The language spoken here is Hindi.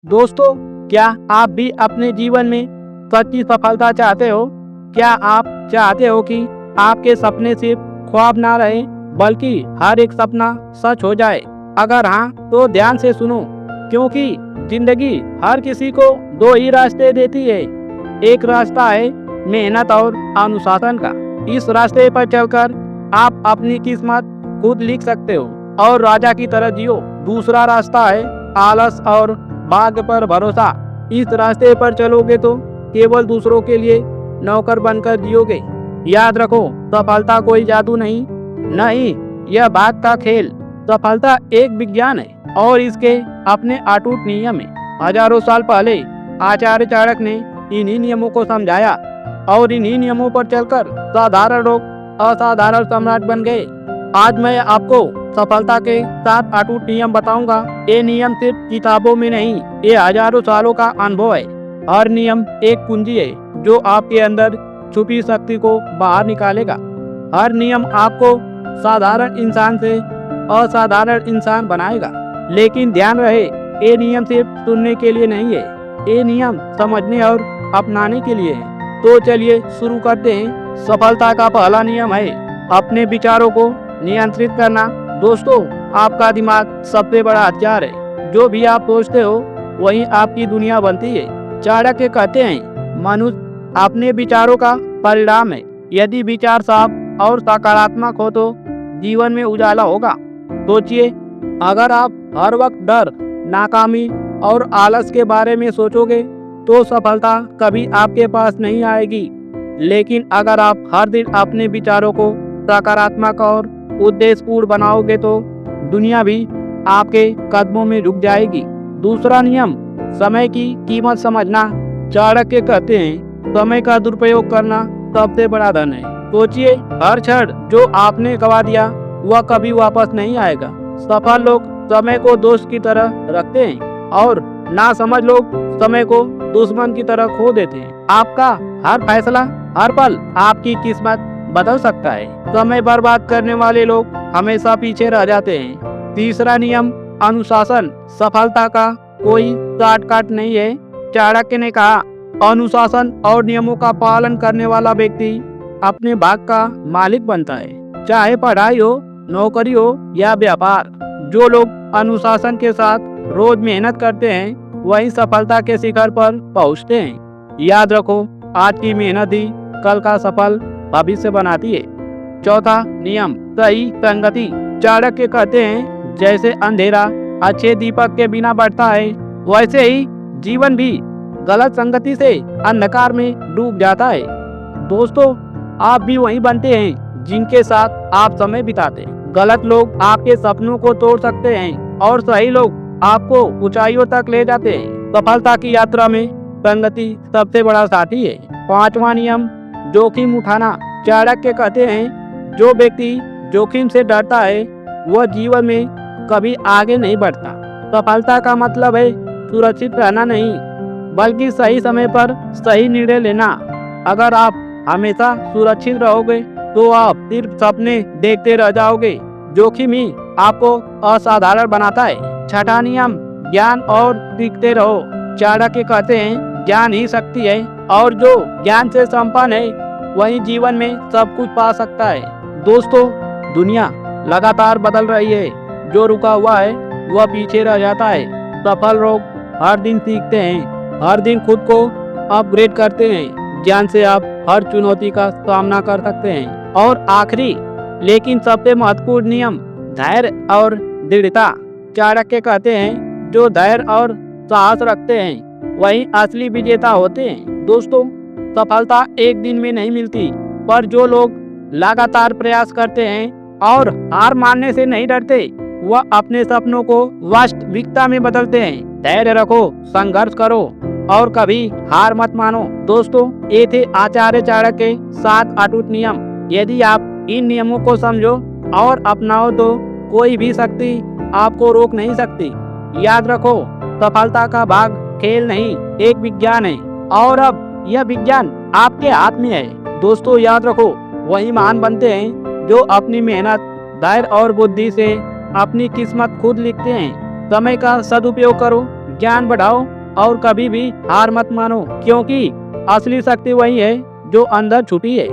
दोस्तों, क्या आप भी अपने जीवन में सच्ची सफलता चाहते हो? क्या आप चाहते हो कि आपके सपने सिर्फ ख्वाब ना रहे, बल्कि हर एक सपना सच हो जाए? अगर हाँ, तो ध्यान से सुनो, क्योंकि जिंदगी हर किसी को दो ही रास्ते देती है। एक रास्ता है मेहनत और अनुशासन का। इस रास्ते पर चलकर आप अपनी किस्मत खुद लिख सकते हो और राजा की तरह जियो। दूसरा रास्ता है आलस और भाग्य पर भरोसा। इस रास्ते पर चलोगे तो केवल दूसरों के लिए नौकर बनकर जियोगे। याद रखो, सफलता कोई जादू नहीं, यह भाग्य का खेल। सफलता एक विज्ञान है और इसके अपने अटूट नियम है। हजारों साल पहले आचार्य चाणक्य ने इन्हीं नियमों को समझाया और इन्हीं नियमों पर चलकर साधारण लोग असाधारण सम्राट बन गए। आज मैं आपको सफलता के 7 अटूट नियम बताऊंगा। ये नियम सिर्फ किताबों में नहीं, ये हजारों सालों का अनुभव है। हर नियम एक कुंजी है जो आपके अंदर छुपी शक्ति को बाहर निकालेगा। हर नियम आपको साधारण इंसान से असाधारण इंसान बनाएगा। लेकिन ध्यान रहे, ये नियम सिर्फ सुनने के लिए नहीं है, ये नियम समझने और अपनाने के लिए है। तो चलिए शुरू करते हैं। सफलता का पहला नियम है अपने विचारों को नियंत्रित करना। दोस्तों, आपका दिमाग सबसे बड़ा हथियार है। जो भी आप सोचते हो वही आपकी दुनिया बनती है। चाणक्य कहते हैं, मनुष्य अपने विचारों का परिणाम है। यदि विचार साफ और सकारात्मक हो तो जीवन में उजाला होगा। सोचिए, अगर आप हर वक्त डर, नाकामी और आलस के बारे में सोचोगे तो सफलता कभी आपके पास नहीं आएगी। लेकिन अगर आप हर दिन अपने विचारों को सकारात्मक और उद्देश्यपूर्ण बनाओगे तो दुनिया भी आपके कदमों में रुक जाएगी। दूसरा नियम, समय की कीमत समझना। चाणक्य कहते हैं, समय का दुरुपयोग करना सबसे बड़ा धन है। सोचिए, हर क्षण जो आपने गवा दिया वह कभी वापस नहीं आएगा। सफल लोग समय को दोस्त की तरह रखते हैं और नासमझ लोग समय को दुश्मन की तरह खो देते हैं। आपका हर फैसला, हर पल आपकी किस्मत बदल सकता है। समय बर्बाद करने वाले लोग हमेशा पीछे रह जाते हैं। तीसरा नियम, अनुशासन। सफलता का कोई शॉर्टकट नहीं है। चाणक्य ने कहा, अनुशासन और नियमों का पालन करने वाला व्यक्ति अपने भाग्य का मालिक बनता है। चाहे पढ़ाई हो, नौकरी हो या व्यापार, जो लोग अनुशासन के साथ रोज मेहनत करते हैं वही सफलता के शिखर पर पहुंचते हैं। याद रखो, आज की मेहनत ही कल का सफल भविष्य बनाती है। चौथा नियम, सही संगति। चाणक्य कहते हैं, जैसे अंधेरा अच्छे दीपक के बिना बढ़ता है, वैसे ही जीवन भी गलत संगति से अंधकार में डूब जाता है। दोस्तों, आप भी वही बनते हैं जिनके साथ आप समय बिताते हैं। गलत लोग आपके सपनों को तोड़ सकते हैं और सही लोग आपको ऊंचाइयों तक ले जाते हैं। सफलता की यात्रा में संगति सबसे बड़ा साथी है। पांचवा नियम, जोखिम उठाना। चाणक्य कहते हैं, जो व्यक्ति जोखिम से डरता है वह जीवन में कभी आगे नहीं बढ़ता। सफलता का मतलब है सुरक्षित रहना नहीं, बल्कि सही समय पर सही निर्णय लेना। अगर आप हमेशा सुरक्षित रहोगे तो आप सिर्फ सपने देखते रह जाओगे। जोखिम ही आपको असाधारण बनाता है। छठा नियम, ज्ञान और सीखते रहो। चाणक्य कहते हैं, ज्ञान ही शक्ति है और जो ज्ञान से संपन्न है वही जीवन में सब कुछ पा सकता है। दोस्तों, दुनिया लगातार बदल रही है। जो रुका हुआ है वह पीछे रह जाता है। सफल लोग हर दिन सीखते हैं, हर दिन खुद को अपग्रेड करते हैं। ज्ञान से आप हर चुनौती का सामना कर सकते हैं। और आखिरी लेकिन सबसे महत्वपूर्ण नियम, धैर्य और दृढ़ता। चाणक्य कहते हैं, जो धैर्य और साहस रखते हैं वही असली विजेता होते हैं। दोस्तों, सफलता एक दिन में नहीं मिलती, पर जो लोग लगातार प्रयास करते हैं और हार मानने से नहीं डरते, वह अपने सपनों को वास्तविकता में बदलते हैं। धैर्य रखो, संघर्ष करो और कभी हार मत मानो। दोस्तों, ये थे आचार्य चाणक्य के 7 अटूट नियम। यदि आप इन नियमों को समझो और अपनाओ तो कोई भी शक्ति आपको रोक नहीं सकती। याद रखो, सफलता का भाग खेल नहीं, एक विज्ञान है और अब यह विज्ञान आपके हाथ में है। दोस्तों, याद रखो, वही महान बनते हैं जो अपनी मेहनत, धैर्य और बुद्धि से अपनी किस्मत खुद लिखते हैं। समय का सदुपयोग करो, ज्ञान बढ़ाओ और कभी भी हार मत मानो, क्योंकि असली शक्ति वही है जो अंदर छुपी है।